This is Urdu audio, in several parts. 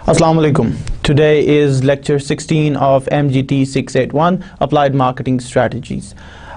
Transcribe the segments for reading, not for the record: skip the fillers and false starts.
Assalamu alaikum. Today is lecture 16 of MGT 681 Applied Marketing Strategies.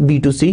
B2C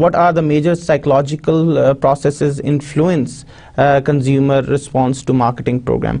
what are the major psychological processes influence consumer response to marketing program।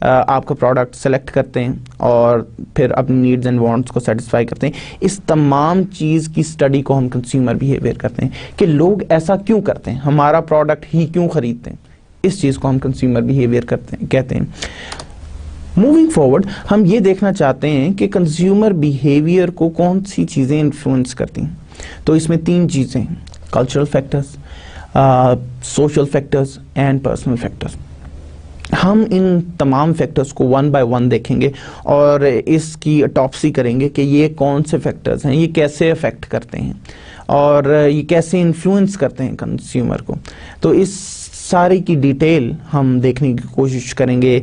آپ کا پروڈکٹ سلیکٹ کرتے ہیں اور پھر اپنی نیڈز اینڈ وانٹس کو سیٹسفائی کرتے ہیں. اس تمام چیز کی اسٹڈی کو ہم کنزیومر بیہیویئر کرتے ہیں کہ لوگ ایسا کیوں کرتے ہیں, ہمارا پروڈکٹ ہی کیوں خریدتے ہیں. اس چیز کو ہم کنزیومر بیہیویئر کہتے ہیں. موونگ فارورڈ ہم یہ دیکھنا چاہتے ہیں کہ کنزیومر بیہیویئر کو کون سی چیزیں انفلوئنس کرتی ہیں. تو اس میں 3 چیزیں ہیں, cultural factors, social factors and personal factors. ہم ان تمام فیکٹرز کو 1 by 1 دیکھیں گے اور اس کی اٹاپسی کریں گے کہ یہ کون سے فیکٹرز ہیں, یہ کیسے افیکٹ کرتے ہیں اور یہ کیسے انفلوئنس کرتے ہیں کنزیومر کو. تو اس ساری کی ڈیٹیل ہم دیکھنے کی کوشش کریں گے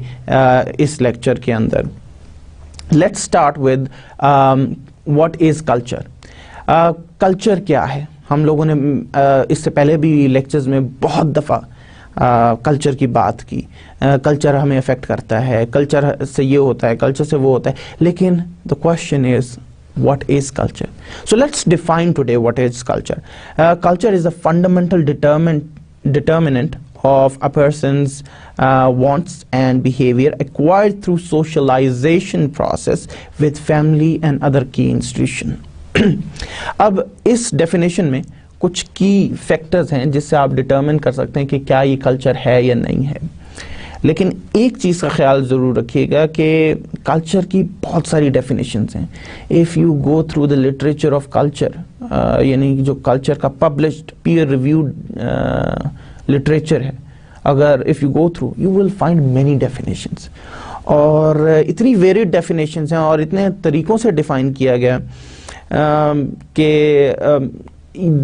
اس لیکچر کے اندر. Let's start with what is culture. Culture کیا ہے؟ ہم لوگوں نے اس سے پہلے بھی لیکچرز میں بہت دفعہ کلچر کی بات کی. کلچر ہمیں افیکٹ کرتا ہے, کلچر سے یہ ہوتا ہے, کلچر سے وہ ہوتا ہے, لیکن the question is what is culture. So let's define today what is culture. Culture is a fundamental determinant of a person's wants and behavior acquired through socialization process with family and other key institution. اب اس ڈیفینیشن میں کچھ کی فیکٹرز ہیں جس سے آپ ڈٹرمن کر سکتے ہیں کہ کیا یہ کلچر ہے یا نہیں ہے. لیکن ایک چیز کا خیال ضرور رکھیے گا کہ کلچر کی بہت ساری ڈیفینیشنز ہیں. If you go through the literature of culture, یعنی جو کلچر کا پبلشڈ پیئر ریویوڈ لٹریچر ہے, اگر if you go through you will find many definitions, اور اتنی ویریڈ ڈیفینیشنز ہیں اور اتنے طریقوں سے ڈیفائن کیا گیا کہ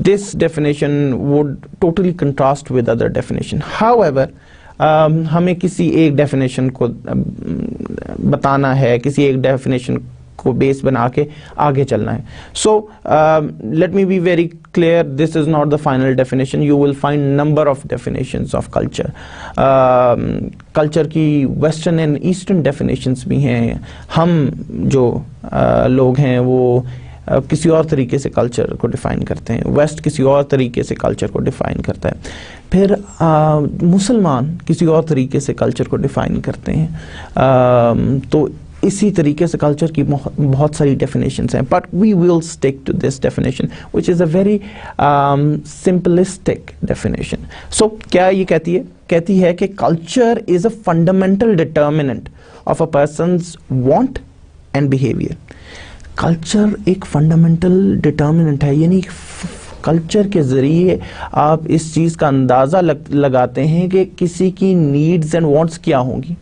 this definition would totally contrast with other definition. However, ہمیں کسی ایک ڈیفینیشن کو بتانا ہے, کسی ایک ڈیفینیشن کو بیس بنا کے آگے چلنا ہے. So let me be very clear, this is not the final definition. You will find number of definitions of culture. Culture کی ویسٹرن اینڈ ایسٹرن ڈیفینیشنز بھی ہیں. ہم جو لوگ ہیں وہ کسی اور طریقے سے کلچر کو ڈیفائن کرتے ہیں, ویسٹ کسی اور طریقے سے کلچر کو ڈیفائن کرتا ہے, پھر مسلمان کسی اور طریقے سے کلچر کو ڈیفائن کرتے ہیں. تو اسی طریقے سے کلچر کی بہت ساری ڈیفینیشنز ہیں, but we will stick to this definition which is a very simplistic definition. So کیا یہ کہتی ہے کہ culture is a fundamental determinant of a person's want and behaviour. Culture ایک فنڈامنٹل ڈٹرمنٹ ہے, یعنی کلچر کے ذریعے آپ اس چیز کا اندازہ لگاتے ہیں کہ کسی کی نیڈز اینڈ وانٹس کیا ہوں گی.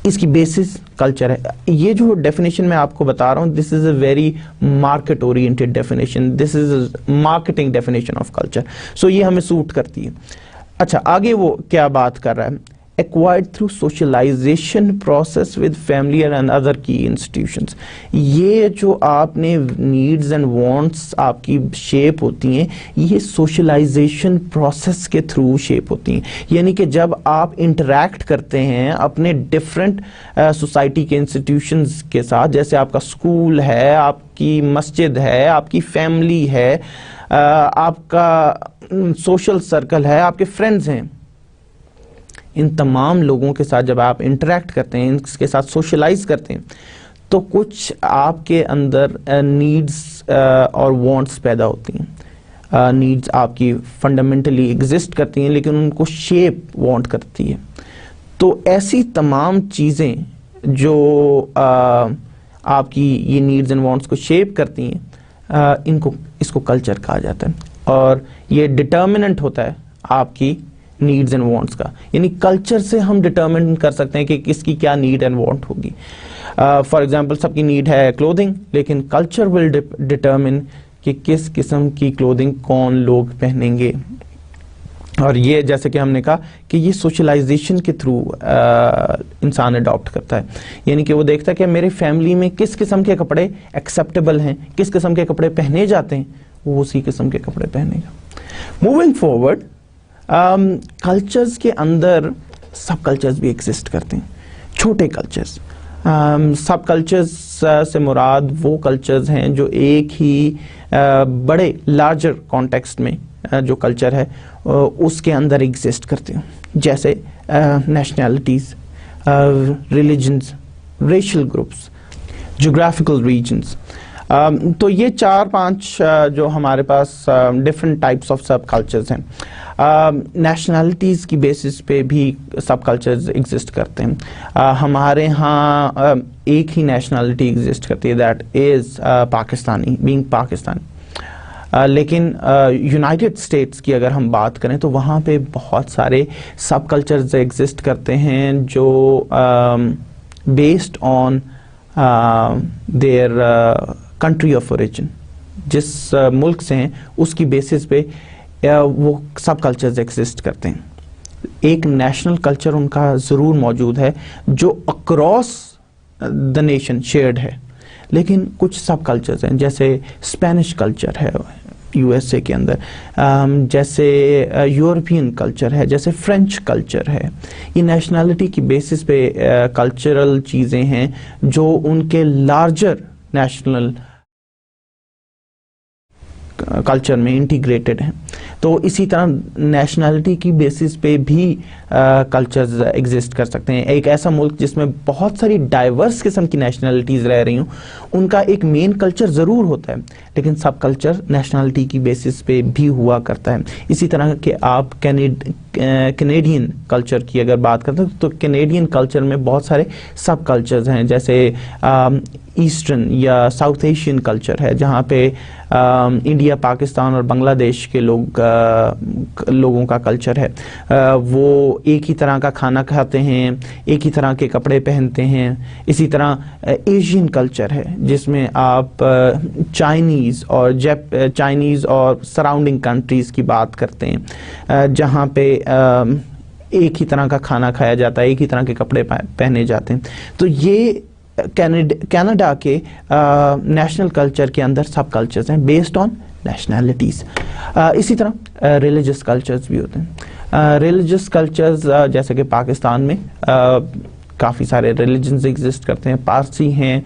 اس کی بیسس کلچر ہے. یہ جو ڈیفینیشن میں آپ کو بتا رہا ہوں, this is a very market oriented definition, this is marketing definition of culture. So یہ ہمیں سوٹ کرتی ہے. اچھا, آگے وہ کیا بات کر رہا ہے؟ acquired through socialization process with family and other key institutions. یہ جو آپ نے needs and wants آپ کی شیپ ہوتی ہیں, یہ socialization process کے تھرو شیپ ہوتی ہیں. یعنی کہ جب آپ انٹریکٹ کرتے ہیں اپنے ڈفرینٹ سوسائٹی کے انسٹیٹیوشنز کے ساتھ, جیسے آپ کا اسکول ہے, آپ کی مسجد ہے, آپ کی فیملی ہے, آپ کا سوشل سرکل ہے, آپ کے فرینڈز ہیں, ان تمام لوگوں کے ساتھ جب آپ انٹریکٹ کرتے ہیں, ان کے ساتھ سوشلائز کرتے ہیں, تو کچھ آپ کے اندر نیڈز اور وانٹس پیدا ہوتی ہیں. نیڈز آپ کی فنڈامنٹلی ایگزسٹ کرتی ہیں, لیکن ان کو شیپ وانٹ کرتی ہے. تو ایسی تمام چیزیں جو آپ کی یہ نیڈز اینڈ وانٹس کو شیپ کرتی ہیں, اس کو کلچر کہا جاتا ہے, اور یہ ڈٹرمننٹ ہوتا ہے آپ کی نیڈز اینڈ وانٹس کا. یعنی کلچر سے ہم ڈٹرمن کر سکتے ہیں کہ کس کی کیا نیڈ اینڈ وانٹ ہوگی. فار ایگزامپل, سب کی نیڈ ہے کلودنگ, لیکن کلچر ول ڈٹرمن کہ کس قسم کی کلودنگ کون لوگ پہنیں گے. اور یہ جیسے کہ ہم نے کہا کہ یہ سوشلائزیشن کے تھرو انسان اڈاپٹ کرتا ہے. یعنی کہ وہ دیکھتا ہے کہ میری فیملی میں کس قسم کے کپڑے ایکسیپٹیبل ہیں, کس قسم کے کپڑے پہنے جاتے ہیں, وہ اسی قسم کے کپڑے پہنے گا. موونگ فارورڈ, کلچرز کے اندر سب کلچرز بھی ایگزسٹ کرتے ہیں, چھوٹے کلچرز. سب کلچرز سے مراد وہ کلچرز ہیں جو ایک ہی بڑے لارجر کانٹیکسٹ میں جو کلچر ہے اس کے اندر ایگزسٹ کرتے ہیں, جیسے nationalities, religions, racial groups, geographical regions. تو یہ 4-5 جو ہمارے پاس different types of sub cultures ہیں. نیشنلٹیز کی بیسس پہ بھی سب کلچرز ایگزسٹ کرتے ہیں. ہمارے ہاں ایک ہی نیشنلٹی ایگزسٹ کرتی ہے, that is Pakistani, being Pakistani. لیکن یونائٹڈ اسٹیٹس کی اگر ہم بات کریں تو وہاں پہ بہت سارے سب کلچرز ایگزسٹ کرتے ہیں جو based on their country of origin, جس ملک سے ہیں اس کی بیسس پہ وہ سب کلچرز ایگزسٹ کرتے ہیں. ایک نیشنل کلچر ان کا ضرور موجود ہے جو اکراس دا نیشن شیئرڈ ہے, لیکن کچھ سب کلچرز ہیں جیسے اسپینش کلچر ہے یو ایس اے کے اندر, جیسے یورپین کلچر ہے, جیسے فرینچ کلچر ہے. یہ نیشنلٹی کی بیسس پہ کلچرل چیزیں ہیں جو ان کے لارجر نیشنل کلچر میں انٹیگریٹڈ ہیں. تو اسی طرح نیشنلٹی کی بیسس پہ بھی کلچرز ایگزسٹ کر سکتے ہیں. ایک ایسا ملک جس میں بہت ساری ڈائیورس قسم کی نیشنلٹیز رہ رہی ہوں, ان کا ایک مین کلچر ضرور ہوتا ہے, لیکن سب کلچر نیشنلٹی کی بیسس پہ بھی ہوا کرتا ہے. اسی طرح کہ آپ کینیڈین کلچر کی اگر بات کرتے ہیں تو کینیڈین کلچر میں بہت سارے سب کلچرز ہیں, جیسے ایسٹرن یا ساؤتھ ایشین کلچر ہے جہاں پہ انڈیا, پاکستان اور بنگلہ دیش کے لوگوں کا کلچر ہے. وہ ایک ہی طرح کا کھانا کھاتے ہیں, ایک ہی طرح کے کپڑے پہنتے ہیں. اسی طرح ایشین کلچر ہے جس میں آپ چائنیز اور سراؤنڈنگ کنٹریز کی بات کرتے ہیں جہاں پہ ایک ہی طرح کا کھانا کھایا جاتا ہے, ایک ہی طرح کے کپڑے پہنے جاتے ہیں. تو یہ کینیڈا کے نیشنل کلچر کے اندر سب کلچرز ہیں بیسڈ آن نیشنلٹیز. اسی طرح ریلیجس کلچرز بھی ہوتے ہیں. ریلیجس کلچرز جیسے کہ پاکستان میں کافی سارے ریلیجنز ایگزسٹ کرتے ہیں. پارسی ہیں,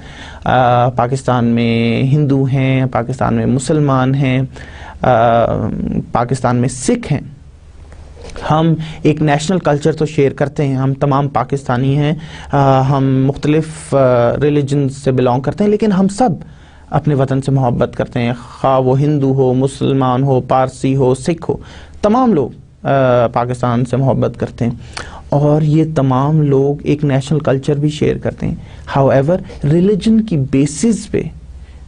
پاکستان میں ہندو ہیں, پاکستان میں مسلمان ہیں, پاکستان میں سکھ ہیں. ہم ایک نیشنل کلچر تو شیئر کرتے ہیں, ہم تمام پاکستانی ہیں, ہم مختلف ریلیجنز سے بلانگ کرتے ہیں, لیکن ہم سب اپنے وطن سے محبت کرتے ہیں, خواہ وہ ہندو ہو, مسلمان ہو, پارسی ہو, سکھ ہو, تمام لوگ پاکستان سے محبت کرتے ہیں اور یہ تمام لوگ ایک نیشنل کلچر بھی شیئر کرتے ہیں. ہاؤ ایور ریلیجن کی بیسس پہ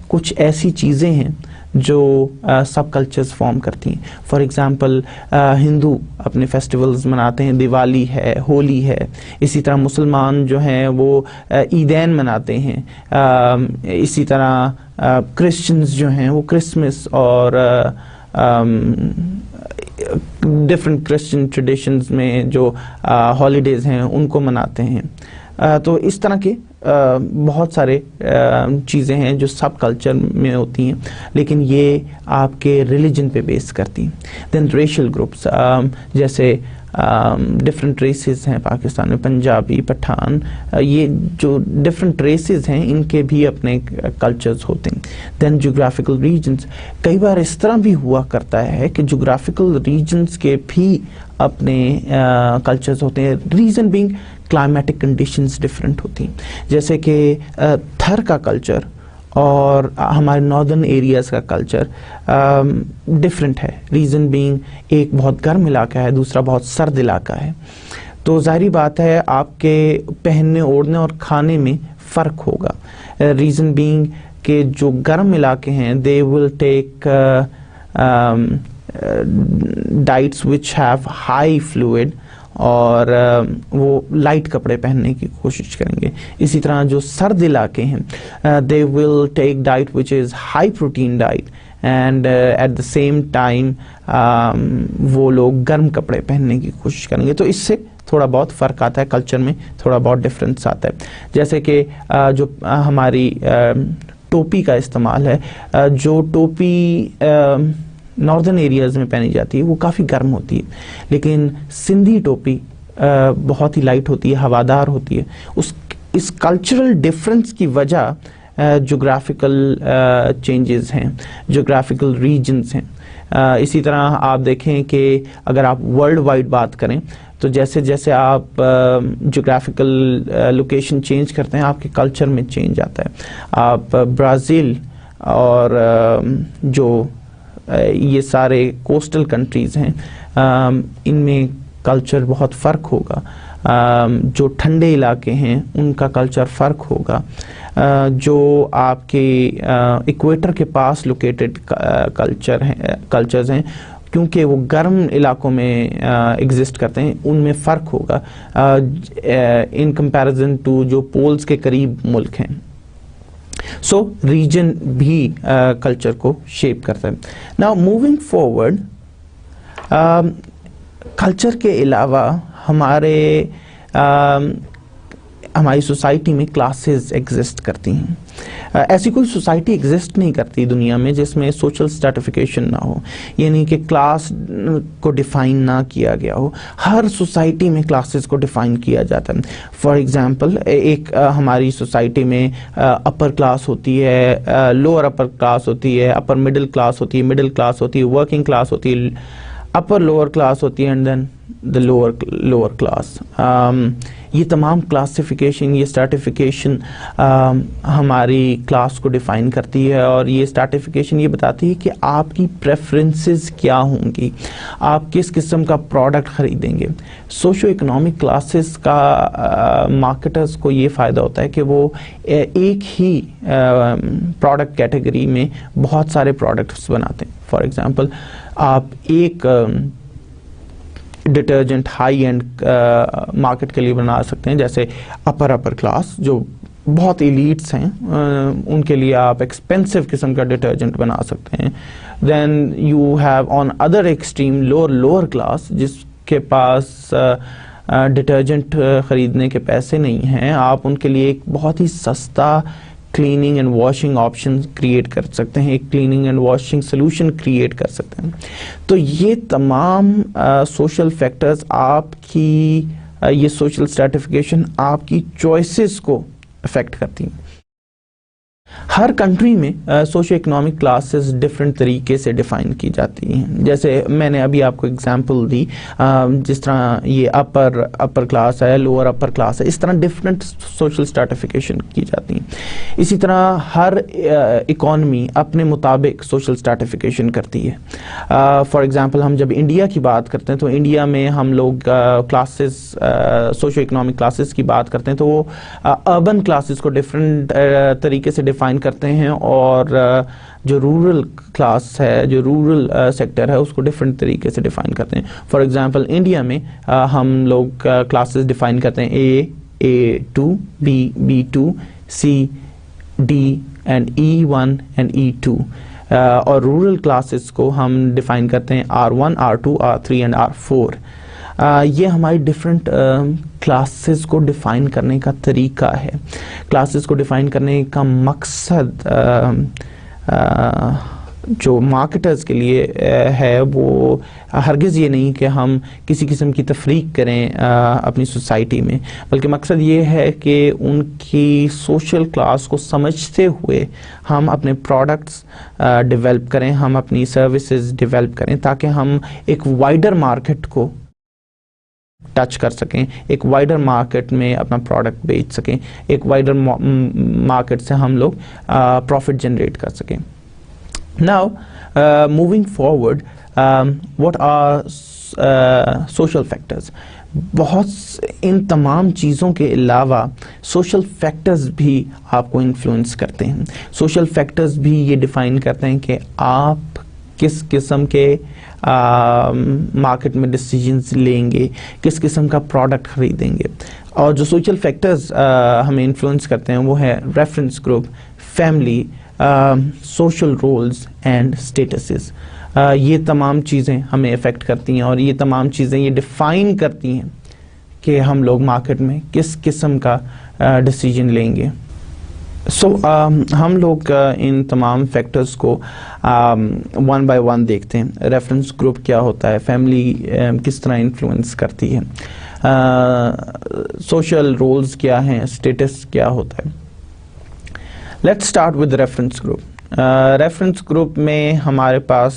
کچھ ایسی چیزیں ہیں جو سب کلچرز فارم کرتی ہیں. فار ایگزامپل ہندو اپنے فیسٹیولز مناتے ہیں, دیوالی ہے, ہولی ہے. اسی طرح مسلمان جو ہیں وہ عیدین مناتے ہیں. اسی طرح کرسچنز جو ہیں وہ کرسمس اور ڈفرینٹ کرسچن ٹریڈیشنز میں جو ہالیڈیز ہیں ان کو مناتے ہیں. تو اس طرح کے بہت سارے چیزیں ہیں جو سب کلچر میں ہوتی ہیں, لیکن یہ آپ کے ریلیجن پہ بیس کرتی ہیں. دین ریشل گروپس, جیسے ڈفرینٹ ریسز ہیں پاکستان میں, پنجابی, پٹھان, یہ جو ڈفرینٹ ریسز ہیں ان کے بھی اپنے کلچرز ہوتے ہیں. دین جغرافیکل ریجنز, کئی بار اس طرح بھی ہوا کرتا ہے کہ جغرافیکل ریجنز کے بھی اپنے کلچرز ہوتے ہیں. Reason being climatic conditions different ہوتی ہیں, جیسے کہ تھر کا کلچر اور ہمارے ناردرن ایریاز کا کلچر ڈفرینٹ ہے. ریزن بینگ ایک بہت گرم علاقہ ہے, دوسرا بہت سرد علاقہ ہے. تو ظاہری بات ہے آپ کے پہننے اوڑھنے اور کھانے میں فرق ہوگا. ریزن بینگ کہ جو گرم علاقے ہیں they will take diets which have high fluid, اور وہ لائٹ کپڑے پہننے کی کوشش کریں گے. اسی طرح جو سرد علاقے ہیں they will take diet which is high protein diet, and at the same time وہ لوگ گرم کپڑے پہننے کی کوشش کریں گے. تو اس سے تھوڑا بہت فرق آتا ہے, کلچر میں تھوڑا بہت ڈفرینس آتا ہے. جیسے کہ جو ہماری ٹوپی کا استعمال ہے, جو ٹوپی ناردرن ایریاز میں پہنی جاتی ہے وہ کافی گرم ہوتی ہے, لیکن سندھی ٹوپی بہت ہی لائٹ ہوتی ہے, ہوادار ہوتی ہے. اس کلچرل ڈفرینس کی وجہ جغرافیکل چینجز ہیں، جغرافیکل ریجنز ہیں. اسی طرح آپ دیکھیں کہ اگر آپ ورلڈ وائڈ بات کریں تو جیسے جیسے آپ جغرافیکل لوکیشن چینج کرتے ہیں آپ کے کلچر میں چینج آتا ہے. آپ برازیل اور جو یہ سارے کوسٹل کنٹریز ہیں ان میں کلچر بہت فرق ہوگا. جو ٹھنڈے علاقے ہیں ان کا کلچر فرق ہوگا. جو آپ کے ایکویٹر کے پاس لوکیٹڈ کلچرز ہیں کیونکہ وہ گرم علاقوں میں ایگزسٹ کرتے ہیں ان میں فرق ہوگا ان کمپیریزن ٹو جو پولز کے قریب ملک ہیں. سو ریجن بھی کلچر کو شیپ کرتا ہے. ناؤ موونگ فارورڈ، کلچر کے علاوہ ہماری سوسائٹی میں کلاسز ایگزسٹ کرتی ہیں. ایسی کوئی سوسائٹی ایگزسٹ نہیں کرتی دنیا میں جس میں سوشل اسٹریٹیفیکیشن نہ ہو، یعنی کہ کلاس کو ڈیفائن نہ کیا گیا ہو. ہر سوسائٹی میں کلاسز کو ڈیفائن کیا جاتا ہے. فار ایگزامپل ایک ہماری سوسائٹی میں اپر کلاس ہوتی ہے، لوور اپر کلاس ہوتی ہے، اپر مڈل کلاس ہوتی ہے، مڈل کلاس ہوتی ہے، ورکنگ کلاس ہوتی ہے، اپر لوور کلاس ہوتی ہے، and then the lower class. یہ تمام کلاسیفیکیشن، یہ اسٹریٹیفیکیشن ہماری کلاس کو ڈیفائن کرتی ہے اور یہ اسٹریٹیفیکیشن یہ بتاتی ہے کہ آپ کی پریفرنسز کیا ہوں گی، آپ کس قسم کا پروڈکٹ خریدیں گے. سوشو اکنامک کلاسز کا مارکیٹرز کو یہ فائدہ ہوتا ہے کہ وہ ایک ہی پروڈکٹ کیٹیگری میں بہت سارے پروڈکٹس بناتے ہیں. فار ایگزامپل آپ ایک ڈٹرجنٹ ہائی اینڈ مارکیٹ کے لیے بنا سکتے ہیں، جیسے اپر کلاس جو بہت ایلیٹس ہیں ان کے لیے آپ ایکسپینسو قسم کا ڈٹرجنٹ بنا سکتے ہیں. Then you have on other extreme lower class جس کے پاس ڈٹرجنٹ خریدنے کے پیسے نہیں ہیں، آپ ان کے لیے ایک بہت ہی سستا cleaning and washing option create کر سکتے ہیں، ایک cleaning and washing solution create کر سکتے ہیں. تو یہ تمام سوشل فیکٹرز آپ کی یہ سوشل اسٹریٹیفیکیشن آپ کی چوائسز کو افیکٹ کرتی ہیں. ہر کنٹری میں سوشو اکنامک کلاسز ڈفرینٹ طریقے سے ڈیفائن کی جاتی ہیں. جیسے میں نے ابھی آپ کو اگزامپل دی، جس طرح یہ اپر کلاس ہے، لوور اپر کلاس ہے، اس طرح ڈفرینٹ سوشل اسٹریٹیفیکیشن کی جاتی ہیں. اسی طرح ہر اکانومی اپنے مطابق سوشل اسٹریٹیفیکیشن کرتی ہے. فار ایگزامپل ہم جب انڈیا کی بات کرتے ہیں تو انڈیا میں ہم لوگ کلاسز سوشو اکنامک کلاسز کی بات کرتے ہیں تو وہ اربن کلاسز کو ڈفرینٹ طریقے سے ڈیفائن کرتے ہیں اور جو رورل کلاس ہے، جو رورل سیکٹر ہے، اس کو ڈفرینٹ طریقے سے ڈیفائن کرتے ہیں. فار ایگزامپل انڈیا میں ہم لوگ کلاسز ڈیفائن کرتے ہیں A2 B2 C D and E1 and E2 اور رورل کلاسز کو ہم ڈیفائن کرتے ہیں R1 R2 R3 and R4. یہ ہماری ڈفرینٹ کلاسز کو ڈیفائن کرنے کا طریقہ ہے. کلاسز کو ڈیفائن کرنے کا مقصد جو مارکیٹرز کے لیے ہے وہ ہرگز یہ نہیں کہ ہم کسی قسم کی تفریق کریں اپنی سوسائٹی میں، بلکہ مقصد یہ ہے کہ ان کی سوشل کلاس کو سمجھتے ہوئے ہم اپنے پروڈکٹس ڈیولپ کریں، ہم اپنی سروسز ڈیولپ کریں تاکہ ہم ایک وائڈر مارکیٹ کو ٹچ کر سکیں، ایک وائڈر مارکیٹ میں اپنا پروڈکٹ بیچ سکیں، ایک وائڈر مارکیٹ سے ہم لوگ پروفٹ جنریٹ کر سکیں. Now, moving forward, what are social factors? ان تمام چیزوں کے علاوہ سوشل فیکٹرز بھی آپ کو انفلوئنس کرتے ہیں. سوشل فیکٹرز بھی یہ ڈیفائن کرتے ہیں کہ آپ کس قسم کے مارکیٹ میں ڈیسیجنز لیں گے، کس قسم کا پروڈکٹ خریدیں گے. اور جو سوشل فیکٹرز ہمیں انفلوئنس کرتے ہیں وہ ہے reference group, family, social roles and statuses. یہ تمام چیزیں ہمیں افیکٹ کرتی ہیں اور یہ تمام چیزیں یہ ڈیفائن کرتی ہیں کہ ہم لوگ مارکیٹ میں کس قسم کا ڈیسیجن لیں گے. ہم لوگ ان تمام فیکٹرز کو ون بائی ون دیکھتے ہیں. ریفرنس گروپ کیا ہوتا ہے، فیملی کس طرح انفلوئنس کرتی ہے، سوشل رولز کیا ہیں، اسٹیٹس کیا ہوتا ہے. Let's start with reference group. Reference group میں ہمارے پاس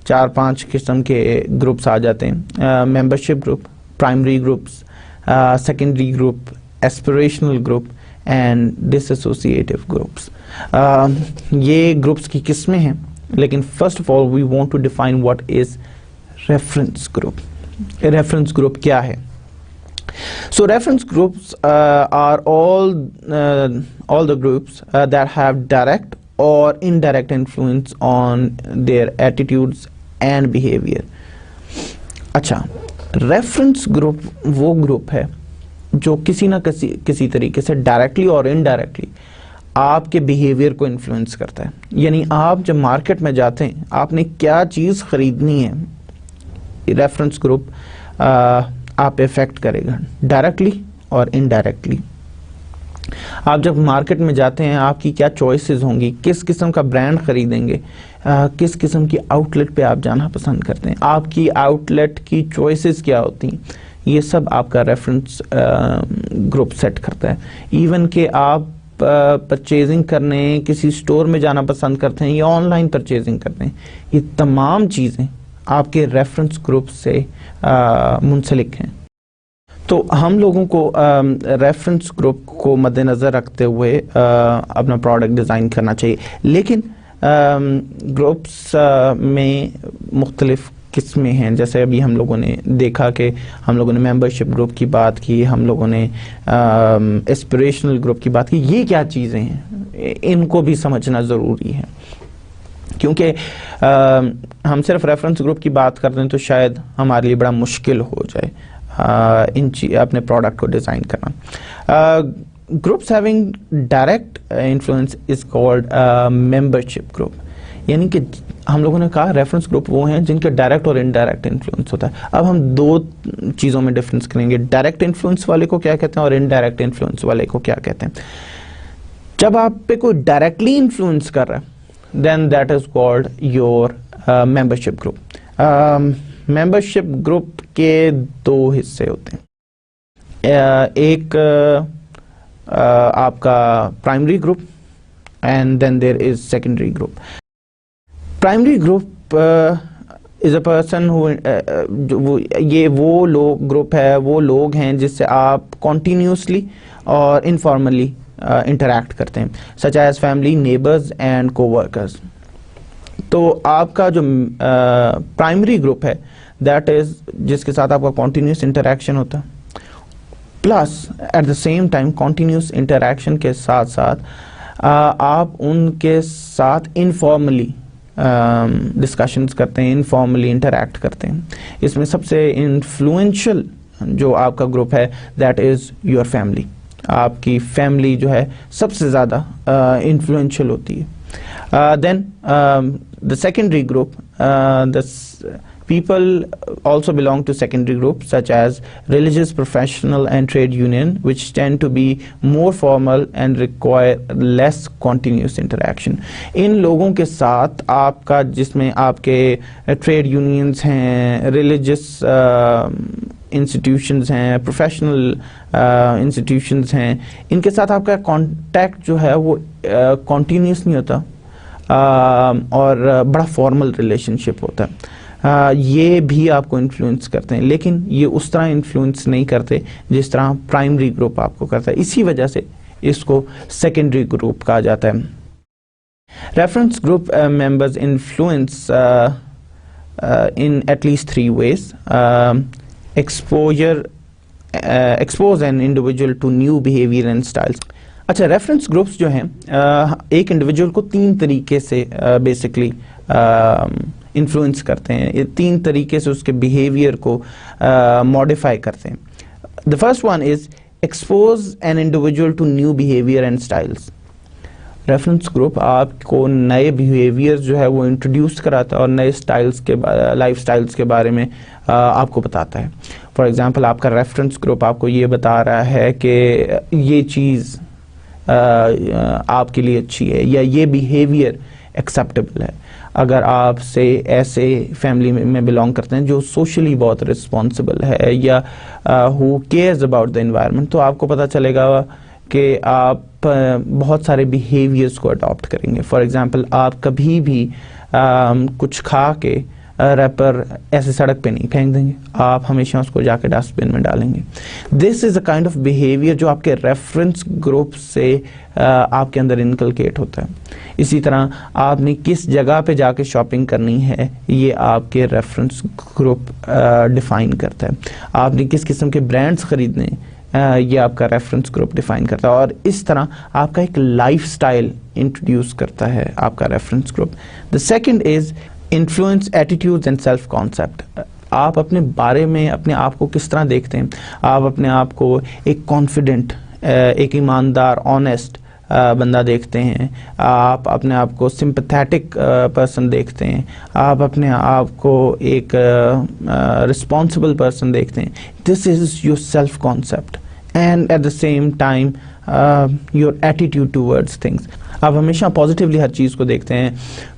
4-5 قسم کے گروپس آ جاتے ہیں. Membership group, primary groups, secondary group, aspirational group and dissociative groups. یہ گروپس کی قسمیں ہیں, لیکن first of all we want to define what is reference group. Reference group کیا ہے؟ So reference groups are all the groups that have direct or indirect influence on their attitudes and behavior. اچھا, ریفرنس گروپ وہ گروپ ہے جو کسی نہ کسی طریقے سے ڈائریکٹلی اور انڈائریکٹلی آپ کے بیہیویئر کو انفلوئنس کرتا ہے. یعنی آپ جب مارکیٹ میں جاتے ہیں, آپ نے کیا چیز خریدنی ہے, ریفرنس گروپ آپ افیکٹ کرے گا ڈائریکٹلی اور انڈائریکٹلی. آپ جب مارکیٹ میں جاتے ہیں, آپ کی کیا چوائسز ہوں گی, کس قسم کا برانڈ خریدیں گے, کس قسم کی آؤٹ لیٹ پہ آپ جانا پسند کرتے ہیں, آپ کی آؤٹ لیٹ کی چوائسز کیا ہوتی ہیں, یہ سب آپ کا ریفرنس گروپ سیٹ کرتا ہے. ایون کہ آپ پرچیزنگ کرنے کسی اسٹور میں جانا پسند کرتے ہیں یا آن لائن پرچیزنگ کرتے ہیں, یہ تمام چیزیں آپ کے ریفرنس گروپ سے منسلک ہیں. تو ہم لوگوں کو ریفرنس گروپ کو مد نظر رکھتے ہوئے اپنا پروڈکٹ ڈیزائن کرنا چاہیے. لیکن گروپس میں مختلف قسمیں ہیں. جیسے ابھی ہم لوگوں نے دیکھا کہ ہم لوگوں نے ممبرشپ گروپ کی بات کی, ہم لوگوں نے ایسپریشنل گروپ کی بات کی. یہ کیا چیزیں ہیں, ان کو بھی سمجھنا ضروری ہے, کیونکہ ہم صرف ریفرنس گروپ کی بات کرتے ہیں تو شاید ہمارے لیے بڑا مشکل ہو جائے اپنے پروڈکٹ کو ڈیزائن کرنا. Groups having direct influence is called membership group. یعنی کہ ہم لوگوں نے کہا ریفرنس گروپ وہ ہیں جن کا ڈائریکٹ اور انڈائریکٹ انفلوئنس ہوتا ہے. اب ہم دو چیزوں میں ڈفرینس کریں گے, ڈائریکٹ انفلوئنس والے کو کیا کہتے ہیں اور انڈائریکٹ انفلوئنس والے کو کیا کہتے ہیں. جب آپ پہ کوئی ڈائریکٹلی انفلوئنس کر رہا ہے, then that is called your membership group. membership group کے دو حصے ہوتے ہیں. ایک آپ کا primary group and then there is secondary group. primary group is a person who یہ وہ لوگ گروپ ہے, وہ لوگ ہیں جس سے آپ continuously اور informally انٹریکٹ کرتے ہیں, such as family, neighbours and coworkers. تو آپ کا جو پرائمری گروپ ہے دیٹ از جس کے ساتھ آپ کا کنٹینیوس انٹریکشن ہوتا ہے, plus at the same time continuous interaction کے ساتھ ساتھ آپ ان کے ساتھ انفارملی ڈسکشنز کرتے ہیں, انفارملی انٹریکٹ کرتے ہیں. اس میں سب سے انفلوئنشل جو آپ کا گروپ ہے دیٹ از یور فیملی. آپ کی فیملی جو ہے سب سے زیادہ انفلوئنشل ہوتی ہے. Then the secondary group, the people also belong to secondary groups such as religious, professional and trade union, which tend to be more formal and require less continuous interaction. ان لوگوں کے ساتھ آپ کا جس میں آپ کے ٹریڈ یونینز ہیں, ریلیجس انسٹیٹیوشنز ہیں, پروفیشنل انسٹیٹیوشنز ہیں, ان کے ساتھ آپ کا کانٹیکٹ جو ہے وہ کنٹینیوس نہیں ہوتا اور بڑا فارمل ریلیشن شپ ہوتا ہے. یہ بھی آپ کو انفلوئنس کرتے ہیں, لیکن یہ اس طرح انفلوئنس نہیں کرتے جس طرح پرائمری گروپ آپ کو کرتا ہے. اسی وجہ سے اس کو سیکنڈری گروپ کہا جاتا ہے. Reference group members influence in at least 3 ways. Expose an individual to new behavior and styles. اچھا, ریفرنس گروپس جو ہیں ایک انڈیویجول کو 3 طریقے سے بیسکلی انفلوئنس کرتے ہیں, یہ 3 طریقے سے اس کے بیہیویئر کو ماڈیفائی کرتے ہیں. The first one is expose an individual to new behavior and styles. Reference group آپ کو نئے بیہیویئر جو ہے وہ انٹروڈیوس کراتا ہے اور نئے اسٹائلس کے لائف اسٹائلس کے بارے میں آپ کو بتاتا ہے. فار ایگزامپل, آپ کا ریفرنس گروپ آپ کو یہ بتا رہا ہے کہ یہ چیز آپ کے لیے اچھی ہے یا یہ بیہیویئر ایکسیپٹیبل ہے. اگر آپ سے ایسے فیملی میں بلانگ کرتے ہیں جو سوشلی بہت رسپانسبل ہے یا ہو کیئرز اباؤٹ دا انوائرمنٹ, تو آپ کو پتہ چلے گا کہ آپ بہت سارے بیہیویئرس کو اڈاپٹ کریں گے. فار ایگزامپل آپ کبھی بھی کچھ کھا کے ریپر ایسے سڑک پہ نہیں پھینک دیں گے, آپ ہمیشہ اس کو جا کے ڈسٹ بن میں ڈالیں گے. دس is a kind of behaviour جو آپ کے ریفرنس گروپ سے آپ کے اندر انکلکیٹ ہوتا ہے. اسی طرح آپ نے کس جگہ پہ جا کے شاپنگ کرنی ہے, یہ آپ کے ریفرنس گروپ ڈیفائن کرتا ہے. آپ نے کس قسم کے برانڈس خریدنے, یہ آپ کا ریفرنس گروپ ڈیفائن کرتا ہے. اور اس طرح آپ کا ایک لائف سٹائل انٹروڈیوس کرتا ہے آپ کا reference group. The second is influence attitude and self concept. آپ اپنے بارے میں اپنے آپ کو کس طرح دیکھتے ہیں. آپ اپنے آپ کو ایک کانفیڈنٹ, ایک ایماندار, آنیسٹ بندہ دیکھتے ہیں. آپ اپنے آپ کو سمپتھیٹک پرسن دیکھتے ہیں. آپ اپنے آپ کو ایک رسپانسبل پرسن دیکھتے ہیں. This is your self concept and at the same time your attitude towards things. آپ ہمیشہ پازیٹیولی ہر چیز کو دیکھتے ہیں,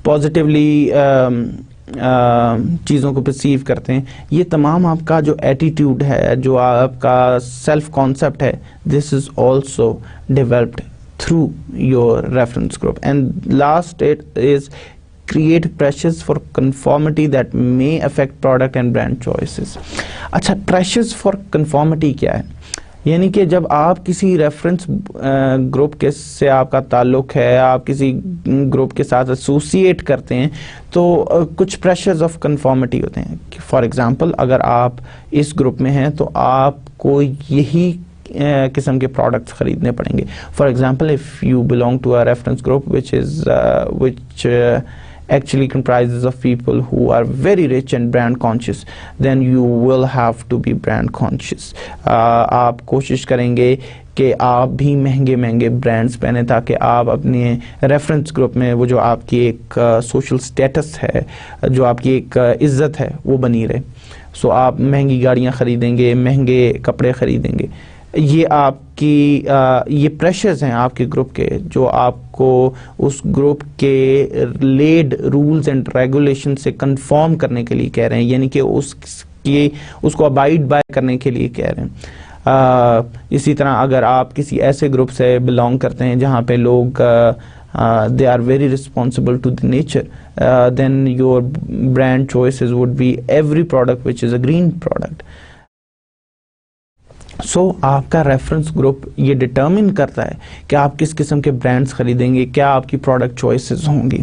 پازیٹیولی چیزوں کو پرسیو کرتے ہیں. یہ تمام آپ کا جو ایٹیٹیوڈ ہے, جو آپ کا سیلف کانسیپٹ ہے, this is also developed through your reference group. And last it is create pressures for conformity that may affect product and brand choices. اچھا, pressures for conformity کیا ہے؟ یعنی کہ جب آپ کسی ریفرنس گروپ کے سے آپ کا تعلق ہے, آپ کسی گروپ کے ساتھ ایسوسیٹ کرتے ہیں, تو کچھ پریشرز آف کنفارمٹی ہوتے ہیں. فار ایگزامپل اگر آپ اس گروپ میں ہیں تو آپ کو یہی قسم کے پروڈکٹس خریدنے پڑیں گے. For example if you belong to a reference group which actually comprises of people who are very rich and brand conscious, then you will have to be brand conscious. آپ کوشش کریں گے کہ آپ بھی مہنگے مہنگے برانڈس پہنیں تاکہ آپ اپنے ریفرنس گروپ میں وہ جو آپ کی ایک سوشل سٹیٹس ہے, جو آپ کی ایک عزت ہے, وہ بنی رہے. سو آپ مہنگی گاڑیاں خریدیں گے, مہنگے کپڑے خریدیں گے. یہ آپ کی یہ پریشرز ہیں آپ کے گروپ کے, جو آپ کو اس گروپ کے لیڈ رولز اینڈ ریگولیشن سے کنفارم کرنے کے لیے کہہ رہے ہیں, یعنی کہ اس کو ابائڈ بائی کرنے کے لیے کہہ رہے ہیں. اسی طرح اگر آپ کسی ایسے گروپ سے بلانگ کرتے ہیں جہاں پہ لوگ they are very responsible to the nature, then your brand choices would be every product which is a green product. سو آپ کا ریفرنس گروپ یہ ڈٹرمن کرتا ہے کہ آپ کس قسم کے برانڈس خریدیں گے, کیا آپ کی پروڈکٹ چوائسیز ہوں گی.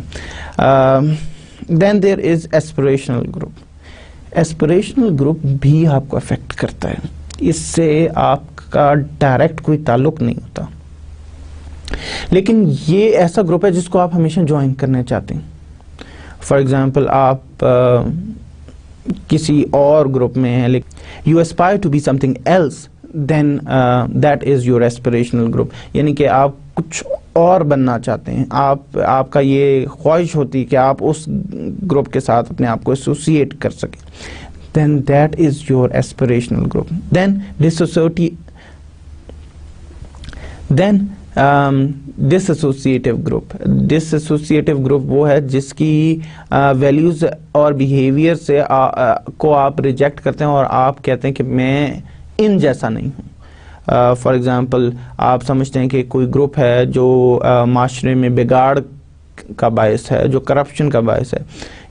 دین دیر از ایسپریشنل گروپ. ایسپریشنل گروپ بھی آپ کو افیکٹ کرتا ہے. اس سے آپ کا ڈائریکٹ کوئی تعلق نہیں ہوتا, لیکن یہ ایسا گروپ ہے جس کو آپ ہمیشہ جوائن کرنا چاہتے ہیں. فار ایگزامپل آپ کسی اور گروپ میں ہیں, لیکن you aspire to be something else, then that is your aspirational group. یعنی کہ آپ کچھ اور بننا چاہتے ہیں, آپ کا یہ خواہش ہوتی ہے کہ آپ اس گروپ کے ساتھ اپنے آپ کو ایسوسیٹ کر سکیں. then that is your aspirational group. then disassociative group. disassociative group وہ ہے جس کی ویلیوز اور بیہیویئر سے کو آپ ریجیکٹ کرتے ہیں اور آپ کہتے ہیں کہ میں ان جیسا نہیں ہوں. فار ایگزامپل آپ سمجھتے ہیں کہ کوئی گروپ ہے جو معاشرے میں بگاڑ کا باعث ہے, جو کرپشن کا باعث ہے.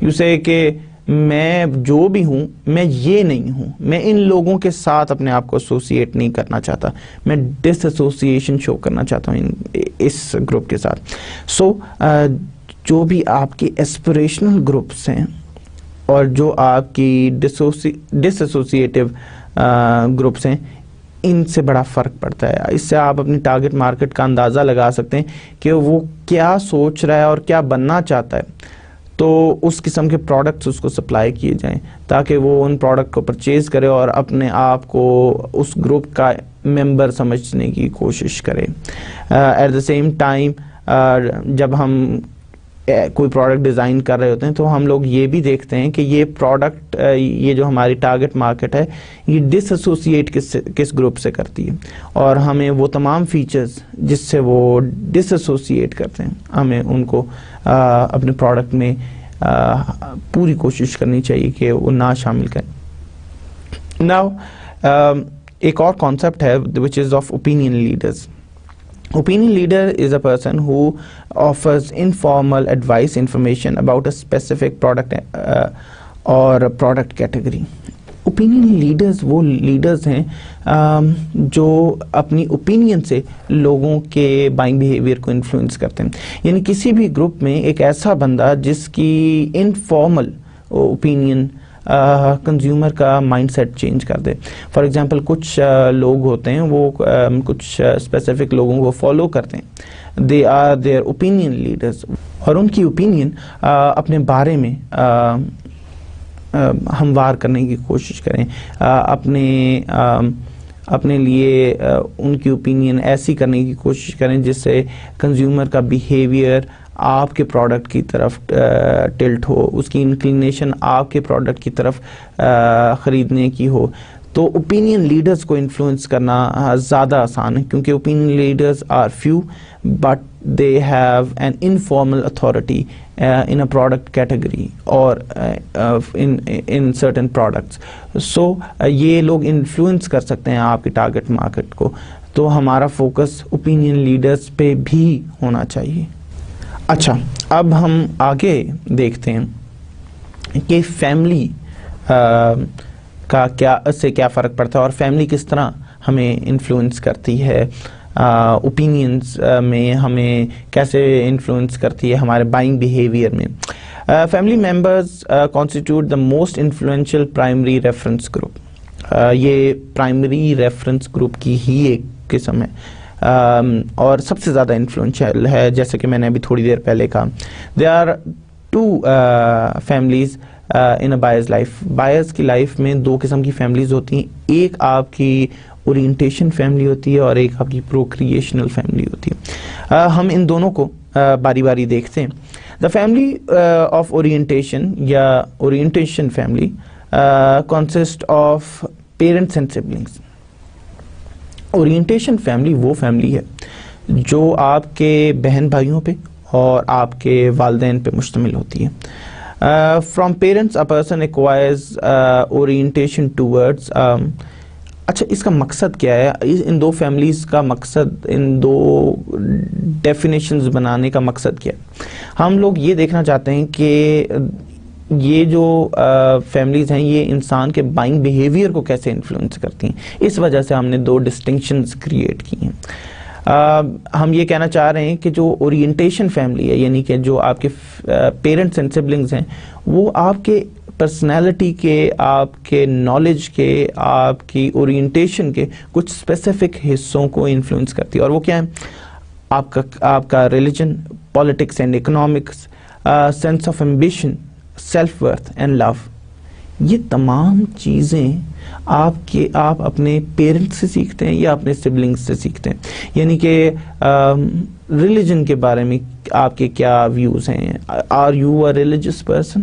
یو سے کہ میں جو بھی ہوں میں یہ نہیں ہوں, میں ان لوگوں کے ساتھ اپنے آپ کو ایسوسیٹ نہیں کرنا چاہتا, میں ڈس ایسوسیشن شو کرنا چاہتا ہوں اس گروپ کے ساتھ. سو جو بھی آپ کی ایسپریشنل گروپس ہیں اور جو آپ کی ڈس ایسوسیٹیو گروپس ہیں, ان سے بڑا فرق پڑتا ہے. اس سے آپ اپنی ٹارگٹ مارکیٹ کا اندازہ لگا سکتے ہیں کہ وہ کیا سوچ رہا ہے اور کیا بننا چاہتا ہے, تو اس قسم کے پروڈکٹس اس کو سپلائی کیے جائیں تاکہ وہ ان پروڈکٹ کو پرچیز کرے اور اپنے آپ کو اس گروپ کا ممبر سمجھنے کی کوشش کرے. ایٹ دا سیم ٹائم جب ہم کوئی پروڈکٹ ڈیزائن کر رہے ہوتے ہیں تو ہم لوگ یہ بھی دیکھتے ہیں کہ یہ پروڈکٹ, یہ جو ہماری ٹارگٹ مارکیٹ ہے, یہ ڈس ایسوسیٹ کس گروپ سے کرتی ہے, اور ہمیں وہ تمام فیچرز جس سے وہ ڈس ایسوسیٹ کرتے ہیں ہمیں ان کو اپنے پروڈکٹ میں پوری کوشش کرنی چاہیے کہ وہ نہ شامل کریں. ناؤ ایک اور کانسیپٹ ہے which is of opinion leaders. Opinion leader is a person who offers informal advice, information about a specific product or a product category. Opinion leaders وہ لیڈرز ہیں جو اپنی اوپینین سے لوگوں کے بائنگ بیہیویئر کو انفلوئنس کرتے ہیں. یعنی کسی بھی گروپ میں ایک ایسا بندہ جس کی انفارمل اوپینین کنزیومر کا مائنڈ سیٹ چینج کر دے. فار ایگزامپل کچھ لوگ ہوتے ہیں وہ کچھ اسپیسیفک لوگوں کو فالو کرتے ہیں. They are their opinion leaders, اور ان کی اوپینین اپنے بارے میں ہموار کرنے کی کوشش کریں, اپنے لیے ان کی اوپینین ایسی کرنے کی کوشش کریں جس سے کنزیومر کا بیہیویئر آپ کے پروڈکٹ کی طرف ٹلٹ ہو, اس کی انکلینیشن آپ کے پروڈکٹ کی طرف خریدنے کی ہو. تو اوپینین لیڈرز کو انفلوئنس کرنا زیادہ آسان ہے, کیونکہ opinion leaders are few but they have an informal authority in a product category or in certain products. So یہ لوگ انفلوئنس کر سکتے ہیں آپ کی ٹارگٹ مارکیٹ کو. تو ہمارا فوکس اوپینین لیڈرز پہ بھی ہونا چاہیے. اچھا, اب ہم آگے دیکھتے ہیں کہ فیملی کا کیا فرق پڑتا ہے اور فیملی کس طرح ہمیں انفلوئنس کرتی ہے, اوپینینز میں ہمیں کیسے انفلوئنس کرتی ہے ہمارے بائنگ بیہیویئر میں. Family members constitute the most influential primary reference group. یہ پرائمری ریفرنس گروپ کی ہی ایک قسم ہے اور سب سے زیادہ انفلوئنشیل ہے, جیسے کہ میں نے ابھی تھوڑی دیر پہلے کہا. They are two families in a buyer's life. Buyers کی لائف میں دو قسم کی فیملیز ہوتی ہیں, ایک آپ کی اورینٹیشن فیملی ہوتی ہے اور ایک آپ کی پروکریشنل فیملی ہوتی ہے. ہم ان دونوں کو باری باری دیکھتے ہیں. دا فیملی آف اورینٹیشن یا orientation family consist of parents and siblings. Orientation family وہ فیملی ہے جو آپ کے بہن بھائیوں پہ اور آپ کے والدین پہ مشتمل ہوتی ہے. From parents a person acquires orientation towards. اچھا, اس کا مقصد کیا ہے؟ ان دو فیملیز کا مقصد, ان دو ڈیفینیشنز بنانے کا مقصد کیا ہے؟ ہم لوگ یہ دیکھنا چاہتے ہیں کہ یہ جو فیملیز ہیں یہ انسان کے بائنگ بیہیویئر کو کیسے انفلوئنس کرتی ہیں. اس وجہ سے ہم نے دو ڈسٹنکشنز کریٹ کی ہیں. ہم یہ کہنا چاہ رہے ہیں کہ جو اورینٹیشن فیملی ہے, یعنی کہ جو آپ کے پیرنٹس اینڈ سبلنگز ہیں, وہ آپ کے پرسنالٹی کے, آپ کے نالج کے, آپ کی اورینٹیشن کے کچھ اسپیسیفک حصوں کو انفلوئنس کرتی ہے. اور وہ کیا ہے؟ آپ کا religion, politics and economics, sense of ambition, self worth and love. یہ تمام چیزیں آپ اپنے پیرنٹس سے سیکھتے ہیں یا اپنے سبلنگس سے سیکھتے ہیں. یعنی کہ ریلیجن کے بارے میں آپ کے کیا ویوز ہیں. Are you a religious person?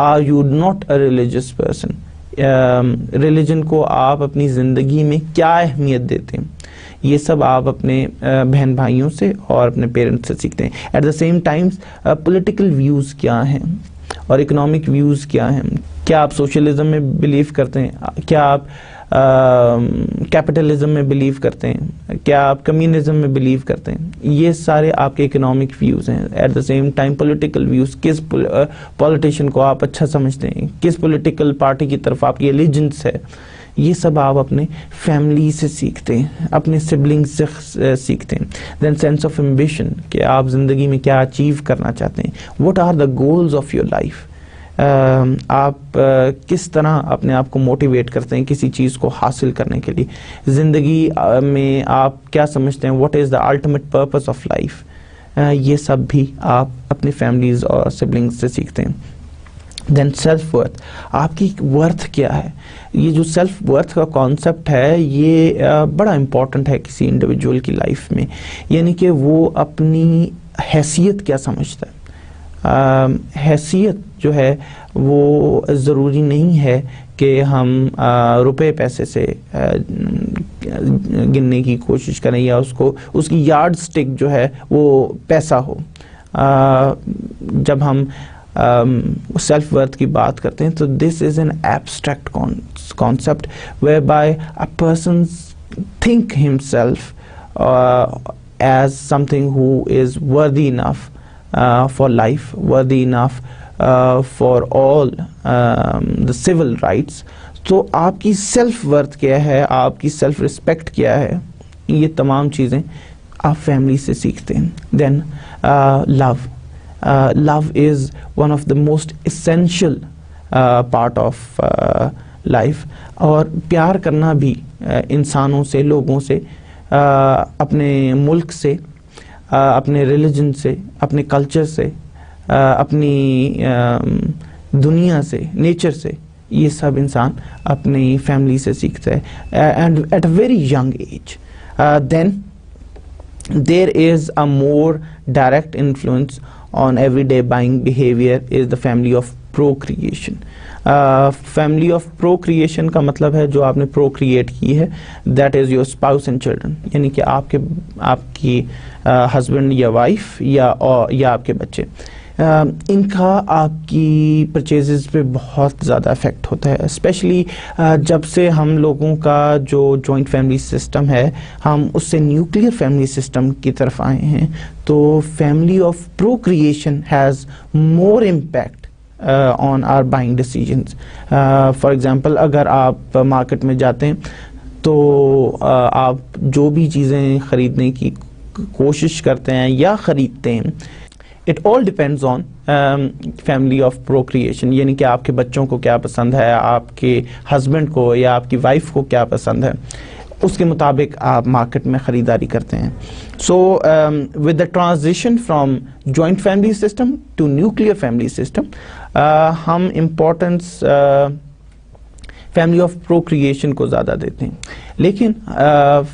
Are you not a religious person? Religion کو آپ اپنی زندگی میں کیا اہمیت دیتے ہیں؟ یہ سب آپ اپنے بہن بھائیوں سے اور اپنے پیرنٹس سے سیکھتے ہیں. At the same times political views کیا ہیں اور اکنامک ویوز کیا ہیں. کیا آپ سوشلزم میں بلیو کرتے ہیں؟ کیا آپ کیپٹلزم میں بلیو کرتے ہیں؟ کیا آپ کمیونزم میں بلیو کرتے ہیں؟ یہ سارے آپ کے اکنامک ویوز ہیں. At the same time political views, کس پولیٹیشین کو آپ اچھا سمجھتے ہیں, کس پولیٹیکل پارٹی کی طرف آپ کی ایلیجنس ہے, یہ سب آپ اپنے فیملی سے سیکھتے ہیں, اپنے سبلنگ سے سیکھتے ہیں. دین سینس آف ایمبیشن, کہ آپ زندگی میں کیا اچیو کرنا چاہتے ہیں. What are the goals of your life. آپ کس طرح اپنے آپ کو موٹیویٹ کرتے ہیں کسی چیز کو حاصل کرنے کے لیے. زندگی میں آپ کیا سمجھتے ہیں, what is the ultimate purpose of life. یہ سب بھی آپ اپنی فیملیز اور سبلنگز سے سیکھتے ہیں. دین سیلف ورتھ, آپ کی ورتھ کیا ہے. یہ جو سیلف ورتھ کا کانسیپٹ ہے یہ بڑا امپورٹنٹ ہے کسی انڈیویجول کی لائف میں. یعنی کہ وہ اپنی حیثیت کیا سمجھتا ہے. حیثیت جو ہے وہ ضروری نہیں ہے کہ ہم روپے پیسے سے گننے کی کوشش کریں یا اس کی یارڈ سٹک جو ہے وہ پیسہ ہو. جب ہم سیلف ورتھ کی بات کرتے ہیں تو this is an abstract concept where by a person think himself as something who is worthy enough for life, worthy enough for all the civil rights. تو آپ کی سیلف ورتھ کیا ہے, آپ کی سیلف رسپیکٹ کیا ہے, یہ تمام چیزیں آپ فیملی سے سیکھتے ہیں. دین love is one of the most essential part of life. اور پیار کرنا بھی انسانوں سے, لوگوں سے, اپنے ملک سے, اپنے ریلیجن سے, اپنے کلچر سے, اپنی دنیا سے, نیچر سے, یہ سب انسان اپنی فیملی سے سیکھتا ہے. And at a very young age. Then there is a more direct influence on everyday buying behavior is the family of procreation. Family of procreation کا مطلب ہے جو آپ نے procreate کی ہے, that is your spouse and children, یعنی کہ آپ کی husband یا wife یا آپ کے بچے, ان کا آپ کی پرچیزز پہ بہت زیادہ افیکٹ ہوتا ہے. اسپیشلی جب سے ہم لوگوں کا جو جوائنٹ فیملی سسٹم ہے, ہم اس سے نیوکلیئر فیملی سسٹم کی طرف آئے ہیں, تو family of procreation has more impact on are buying decisions. For example, اگر آپ مارکیٹ میں جاتے ہیں تو آپ جو بھی چیزیں خریدنے کی کوشش کرتے ہیں یا خریدتے ہیں, it all depends on family of procreation, یعنی کہ آپ کے بچوں کو کیا پسند ہے, آپ کے ہسبینڈ کو یا آپ کی وائف کو کیا پسند ہے, اس کے مطابق آپ مارکیٹ میں خریداری کرتے ہیں. So with the transition from joint family system to nuclear family system, ہم importance فیملی آف پروکریشن کو زیادہ دیتے ہیں, لیکن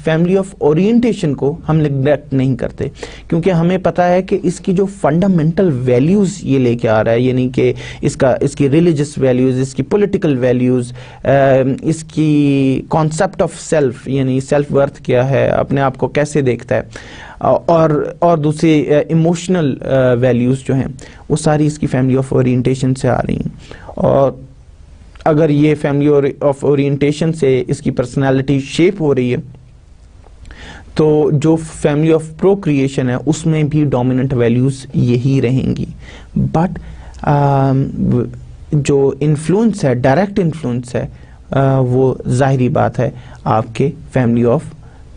فیملی آف اورینٹیشن کو ہم نیگلیکٹ نہیں کرتے, کیونکہ ہمیں پتہ ہے کہ اس کی جو فنڈامنٹل ویلیوز یہ لے کے آ رہا ہے, یعنی کہ اس کی ریلیجس ویلیوز, اس کی پولیٹیکل ویلیوز, اس کی کانسیپٹ آف سیلف, یعنی سیلف ورتھ کیا ہے, اپنے آپ کو کیسے دیکھتا ہے, اور دوسری ایموشنل ویلیوز جو ہیں وہ ساری اس کی فیملی آف اورینٹیشن سے آ رہی ہیں. اور اگر یہ فیملی آف اورینٹیشن سے اس کی پرسنالٹی شیپ ہو رہی ہے, تو جو فیملی آف پروکریشن ہے اس میں بھی ڈومیننٹ ویلیوز یہی رہیں گی. بٹ جو انفلوئنس ہے, ڈائریکٹ انفلوئنس ہے, وہ ظاہری بات ہے آپ کے فیملی آف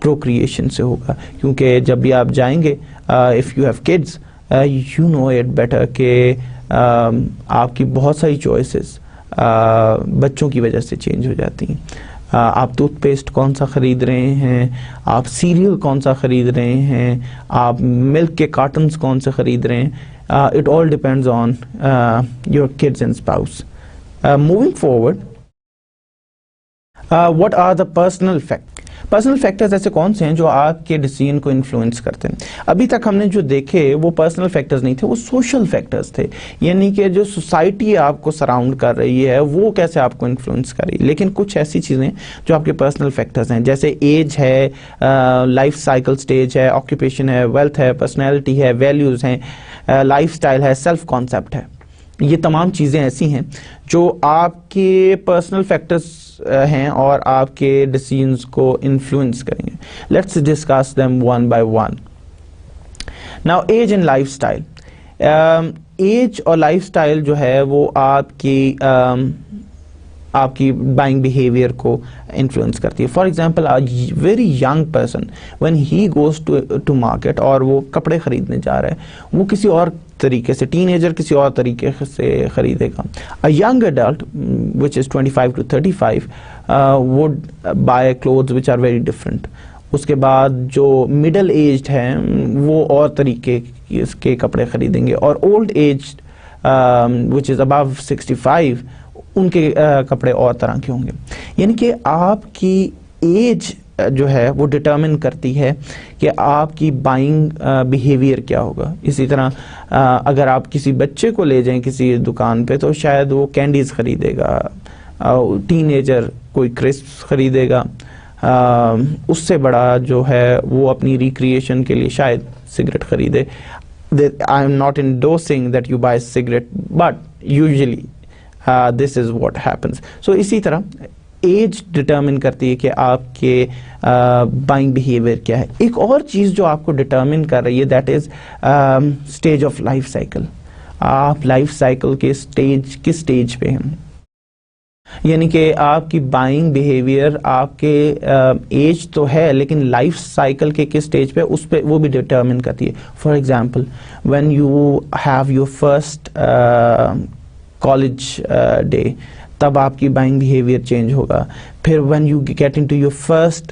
پروکریشن سے ہوگا, کیونکہ جب بھی آپ جائیں گے, if you have kids, you know it better کہ آپ کی بہت ساری چوائسیز بچوں کی وجہ سے چینج ہو جاتی ہیں. آپ ٹوتھ پیسٹ کون سا خرید رہے ہیں, آپ سیریل کون سا خرید رہے ہیں, آپ ملک کے کارٹنز کون سے خرید رہے ہیں. It all depends on your kids and spouse. Moving forward, what are the personal factors? Personal factors ایسے کون سے ہیں جو آپ کے ڈیسیژن کو انفلوئنس کرتے ہیں؟ ابھی تک ہم نے جو دیکھے وہ پرسنل فیکٹرز نہیں تھے, وہ سوشل فیکٹرز تھے, یعنی کہ جو سوسائٹی آپ کو سراؤنڈ کر رہی ہے وہ کیسے آپ کو انفلوئنس کر رہی ہے. لیکن کچھ ایسی چیزیں جو آپ کے پرسنل فیکٹرز ہیں, جیسے ایج ہے, لائف سائیکل سٹیج ہے, آکوپیشن ہے, ویلتھ ہے, پرسنالٹی ہے, ویلیوز ہیں, لائف سٹائل ہے, سیلف کانسیپٹ ہے. یہ تمام چیزیں ایسی ہیں جو آپ کے پرسنل فیکٹرز ہیں اور آپ کے ڈیسیژنز کو انفلوئنس کریں گے. Let's discuss them one by one. Now age and lifestyle. Age اور لائف اسٹائل جو ہے وہ آپ کی بائنگ بیہیویئر کو انفلوئنس کرتی ہے. For example, very young person when he goes to market, اور وہ کپڑے خریدنے جا رہا ہے, وہ کسی اور طریقے سے, ٹین ایجر کسی اور طریقے سے خریدے گا. A young adult which is 25 to 35 would buy clothes which are very different. اس کے بعد جو middle aged ہیں وہ اور طریقے کے کپڑے خریدیں گے, اور old aged which is above 65 ان کے کپڑے اور طرح کے ہوں گے. یعنی کہ آپ کی ایج جو ہے وہ ڈٹرمن کرتی ہے کہ آپ کی بائنگ بیہیویئر کیا ہوگا. اسی طرح اگر آپ کسی بچے کو لے جائیں کسی دکان پہ تو شاید وہ کینڈیز خریدے گا, ٹین ایجر کوئی کرسپ خریدے گا, اس سے بڑا جو ہے وہ اپنی ریکریشن کے لیے شاید سگریٹ خریدے. I am not endorsing that you buy cigarette, but usually this is what happens. So اسی طرح ایج ڈٹرمن کرتی ہے کہ آپ کے بائنگ بیہیویئر کیا ہے. ایک اور چیز جو آپ کو ڈٹرمن کر رہی ہے that is stage of life cycle. آپ لائف سائیکل کے کس اسٹیج پہ ہیں, یعنی کہ آپ کی بائنگ بیہیویئر آپ کے ایج تو ہے لیکن لائف سائیکل کے کس اسٹیج پہ, اس پہ وہ بھی ڈٹرمن کرتی ہے. For example when you have your first college day, تب آپ کی بائنگ بیہیویئر چینج ہوگا. پھر when you get into your first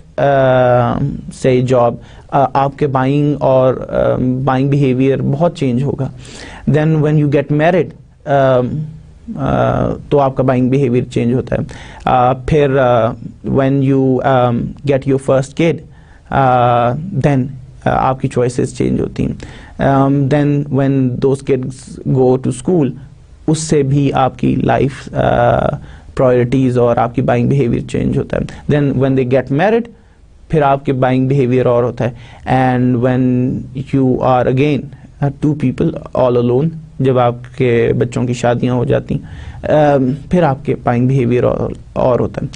سے جاب, آپ کے بائنگ اور بائنگ بیہیویئر بہت چینج ہوگا. Then when you get married, تو آپ کا بائنگ بیہیویئر چینج ہوتا ہے. پھر when you get your first kid, then آپ کی چوائسیز چینج ہوتی ہیں. Then when those kids go to school, اس سے بھی آپ کی لائف پرائرٹیز اور آپ کی بائنگ بیہیویئر چینج ہوتا ہے. Then when they get married, پھر آپ کے بائنگ بیہیویئر اور ہوتا ہے. And when you are again two people all alone, جب آپ کے بچوں کی شادیاں ہو جاتی ہیں, پھر آپ کے بائنگ بیہیویئر اور ہوتا ہے.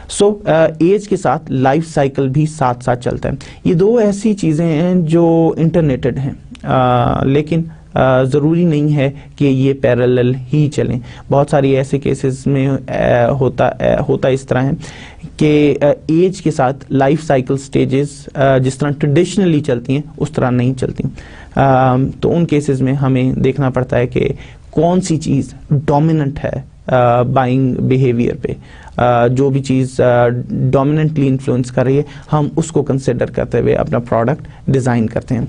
سو ایج کے ساتھ لائف سائیکل بھی ساتھ ساتھ چلتا ہے. یہ دو ایسی چیزیں ہیں جو انٹرنیٹڈ ہیں, لیکن ضروری نہیں ہے کہ یہ پیرالل ہی چلیں. بہت ساری ایسے کیسز میں ہوتا اس طرح ہے کہ ایج کے ساتھ لائف سائیکل سٹیجز جس طرح ٹریڈیشنلی چلتی ہیں اس طرح نہیں چلتی. تو ان کیسز میں ہمیں دیکھنا پڑتا ہے کہ کون سی چیز ڈومیننٹ ہے بائنگ بیہیویئر پہ. جو بھی چیز ڈومیننٹلی انفلوئنس کر رہی ہے, ہم اس کو کنسیڈر کرتے ہوئے اپنا پروڈکٹ ڈیزائن کرتے ہیں.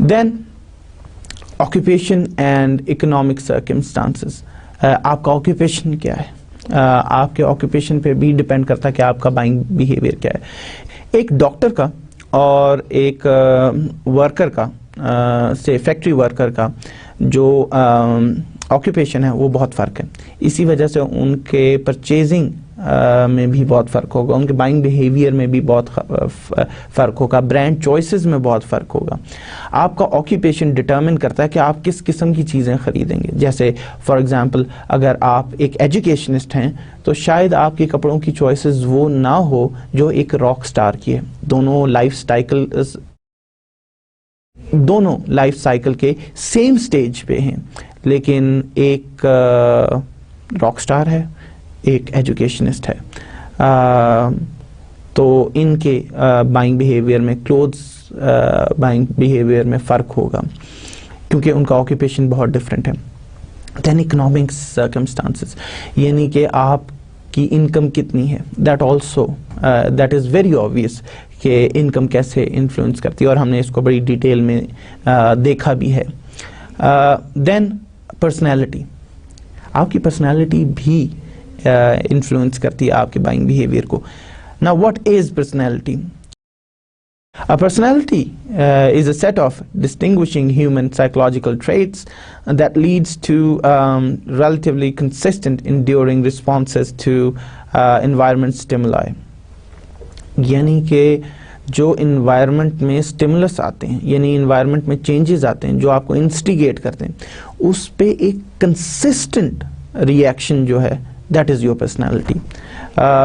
دین آکوپیشن اینڈ اکنامک سرکمسٹانسز. آپ کا آکوپیشن کیا ہے, آپ کے آکوپیشن پہ بھی ڈپینڈ کرتا ہے کہ آپ کا بائنگ بیہیویئر کیا ہے. ایک ڈاکٹر کا اور ایک ورکر کا, سے فیکٹری ورکر کا جو آکوپیشن ہے وہ بہت فرق ہے. اسی وجہ سے ان کے پرچیزنگ میں بھی بہت فرق ہوگا, ان کے بائنگ بیہیویئر میں بھی بہت فرق ہوگا, برانڈ چوائسز میں بہت فرق ہوگا. آپ کا آکوپیشن ڈٹرمن کرتا ہے کہ آپ کس قسم کی چیزیں خریدیں گے. جیسے فار ایگزامپل اگر آپ ایک ایجوکیشنسٹ ہیں تو شاید آپ کے کپڑوں کی چوائسز وہ نہ ہو جو ایک راک سٹار کی ہے. دونوں لائف سائیکل کے سیم سٹیج پہ ہیں, لیکن ایک راک سٹار ہے, ایک ایجوکیشنسٹ ہے. تو ان کے بائنگ بیہیویئر میں, کلوتھس بائنگ بیہیویئر میں فرق ہوگا کیونکہ ان کا آکوپیشن بہت ڈفرینٹ ہے. دین اکنامک سرکمسٹانسز, یعنی کہ آپ کی انکم کتنی ہے. دیٹ از ویری آبویس کہ انکم کیسے انفلوئنس کرتی ہے, اور ہم نے اس کو بڑی ڈیٹیل میں دیکھا بھی ہے. دین پرسنالٹی, آپ کی پرسنالٹی بھی انفلوئنس کرتی ہے آپ کے بائنگ بیہیویئر کو. Now what is personality? A personality is a set of distinguishing human psychological traits that leads to relatively consistent enduring responses to environment stimuli. یعنی کہ جو انوائرمنٹ میں اسٹیمولس آتے ہیں, یعنی انوائرمنٹ میں چینجز آتے ہیں جو آپ کو انسٹیگیٹ کرتے ہیں, اس پہ ایک کنسسٹنٹ ریئیکشن جو ہے, that is your personality.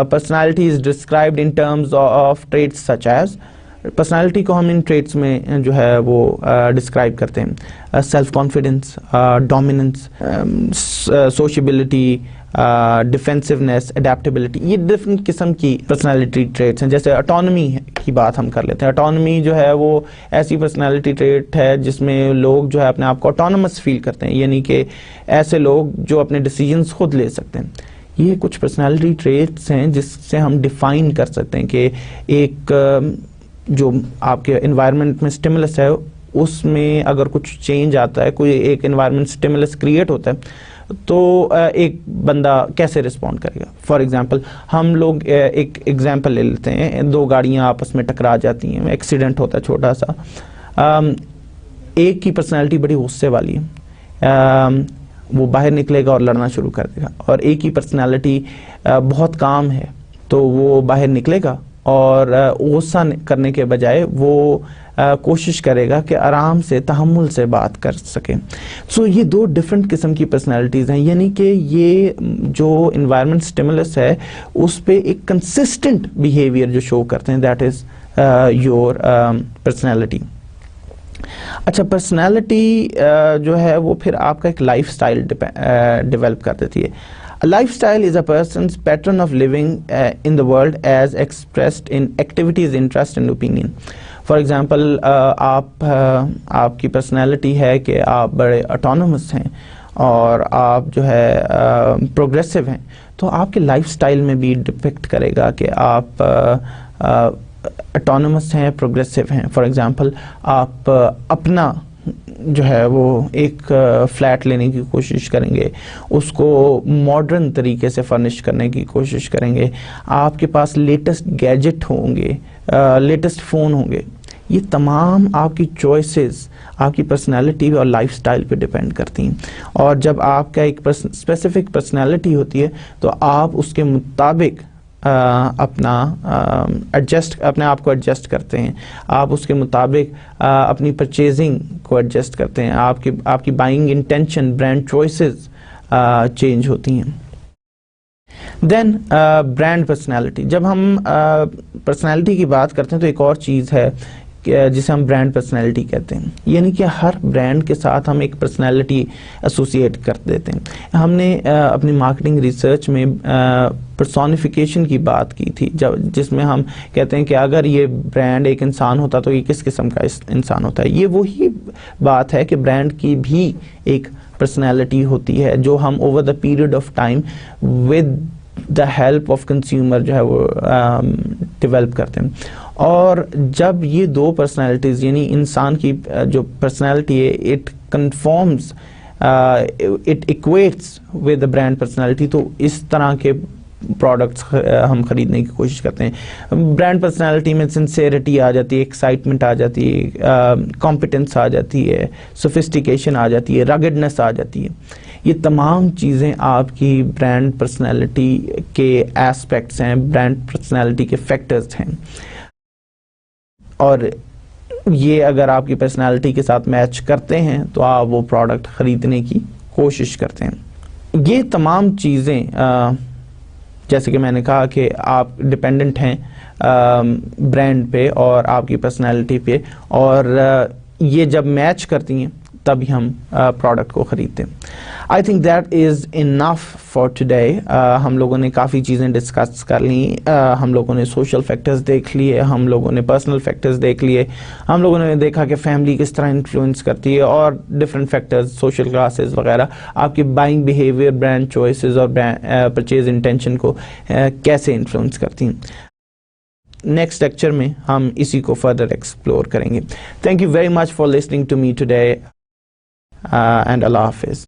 Personality is described in terms of traits such as. Personality کو ہم ان ٹریٹس میں جو ہے وہ ڈسکرائب کرتے ہیں, self confidence, dominance, sociability, defensiveness, adaptability. یہ ڈفرینٹ قسم کی پرسنالٹی ٹریٹس ہیں. جیسے اٹانومی کی بات ہم کر لیتے ہیں. اٹانومی جو ہے وہ ایسی پرسنالٹی ٹریٹ ہے جس میں لوگ جو ہے اپنے آپ کو اٹانومس فیل کرتے ہیں, یعنی کہ ایسے لوگ جو اپنے ڈیسیجنس خود لے سکتے ہیں. یہ کچھ پرسنالٹی ٹریٹس ہیں جس سے ہم ڈیفائن کر سکتے ہیں کہ ایک جو آپ کے انوائرمنٹ میں اسٹیمولس ہے اس میں اگر کچھ چینج آتا ہے, کوئی ایک انوائرمنٹ اسٹیمولس کریٹ ہوتا ہے, تو ایک بندہ کیسے رسپونڈ کرے گا. فار ایگزامپل ہم لوگ ایک ایگزامپل لے لیتے ہیں, دو گاڑیاں آپس میں ٹکرا جاتی ہیں, ایکسیڈنٹ ہوتا ہے چھوٹا سا. ایک کی پرسنالٹی بڑی غصے والی ہے, وہ باہر نکلے گا اور لڑنا شروع کر دے گا, اور ایک کی پرسنالٹی بہت کام ہے تو وہ باہر نکلے گا اور غصہ کرنے کے بجائے وہ کوشش کرے گا کہ آرام سے تحمل سے بات کر سکے. سو یہ دو ڈفرینٹ قسم کی پرسنالٹیز ہیں, یعنی کہ یہ جو انوائرمنٹ اسٹیمولس ہے اس پہ ایک کنسسٹنٹ بیہیویئر جو شو کرتے ہیں, دیٹ از یور پرسنالٹی. اچھا, پرسنالٹی جو ہے وہ پھر آپ کا ایک لائف اسٹائل ڈیولپ کر دیتی ہے. A lifestyle is a person's pattern of living in the world as expressed in activities, interest and opinion. For example, آپ کی پرسنالٹی ہے کہ آپ بڑے اٹونومس ہیں اور آپ جو ہے پروگریسو ہیں, تو آپ کے لائف سٹائل میں بھی ڈپیکٹ کرے گا کہ آپ اٹونومس ہیں, پروگریسو ہیں. فار ایگزامپل, آپ اپنا جو ہے وہ ایک فلیٹ لینے کی کوشش کریں گے, اس کو ماڈرن طریقے سے فرنش کرنے کی کوشش کریں گے, آپ کے پاس لیٹسٹ گیجٹ ہوں گے, لیٹسٹ فون ہوں گے. یہ تمام آپ کی چوائسز آپ کی پرسنالٹی اور لائف سٹائل پہ ڈیپینڈ کرتی ہیں, اور جب آپ کا ایک اسپیسیفک پرسنالٹی ہوتی ہے تو آپ اس کے مطابق اپنا اپنے آپ کو ایڈجسٹ کرتے ہیں, آپ اس کے مطابق اپنی پرچیزنگ کو ایڈجسٹ کرتے ہیں, آپ کی buying intention, brand choices change ہوتی ہیں. دین برانڈ پرسنالٹی. جب ہم پرسنالٹی کی بات کرتے ہیں تو ایک اور چیز ہے جسے ہم برانڈ پرسنالٹی کہتے ہیں, یعنی کہ ہر برانڈ کے ساتھ ہم ایک پرسنالٹی ایسوسیٹ کر دیتے ہیں. ہم نے اپنی مارکیٹنگ ریسرچ میں پرسونیفیکیشن کی بات کی تھی, جس میں ہم کہتے ہیں کہ اگر یہ برانڈ ایک انسان ہوتا تو یہ کس قسم کا انسان ہوتا ہے. یہ وہی بات ہے کہ برانڈ کی بھی ایک پرسنالٹی ہوتی ہے جو ہم over the period of time with the help of consumer جو ہے وہ ڈیولپ کرتے ہیں. اور جب یہ دو پرسنالٹیز یعنی انسان کی جو پرسنالٹی ہے it conforms it equates with the brand personality, تو اس طرح کے پروڈکٹس ہم خریدنے کی کوشش کرتے ہیں. برانڈ پرسنالٹی میں سنسیئرٹی آ جاتی ہے, ایکسائٹمنٹ آ جاتی ہے, کمپیٹنس آ جاتی ہے, سوفسٹیکیشن آ جاتی ہے, رگڈنس آ جاتی ہے. یہ تمام چیزیں آپ کی برانڈ پرسنالٹی کے ایسپیکٹس ہیں, برانڈ پرسنالٹی کے فیکٹرز ہیں, اور یہ اگر آپ کی پرسنالٹی کے ساتھ میچ کرتے ہیں تو آپ وہ پروڈکٹ خریدنے کی کوشش کرتے ہیں. یہ تمام چیزیں جیسے کہ میں نے کہا کہ آپ ڈپینڈنٹ ہیں برانڈ پہ اور آپ کی پرسنالٹی پہ, اور یہ جب میچ کرتی ہیں تبھی ہم پروڈکٹ کو خریدتے ہیں. I think that is enough for today. ہم لوگوں نے کافی چیزیں ڈسکس کر لیں, ہم لوگوں نے سوشل فیکٹرز دیکھ لیے, ہم لوگوں نے پرسنل فیکٹرز دیکھ لیے, ہم لوگوں نے دیکھا کہ فیملی کس طرح انفلوئنس کرتی ہے, اور ڈفرینٹ فیکٹرز, سوشل کلاسز وغیرہ آپ کی بائنگ بیہیویئر, برانڈ چوائسز اور پرچیز انٹینشن کو کیسے انفلوئنس کرتی ہیں. نیکسٹ لیکچر میں ہم اسی کو فردر ایکسپلور کریں گے. Thank you very much for listening to me today, and Allah حافظ.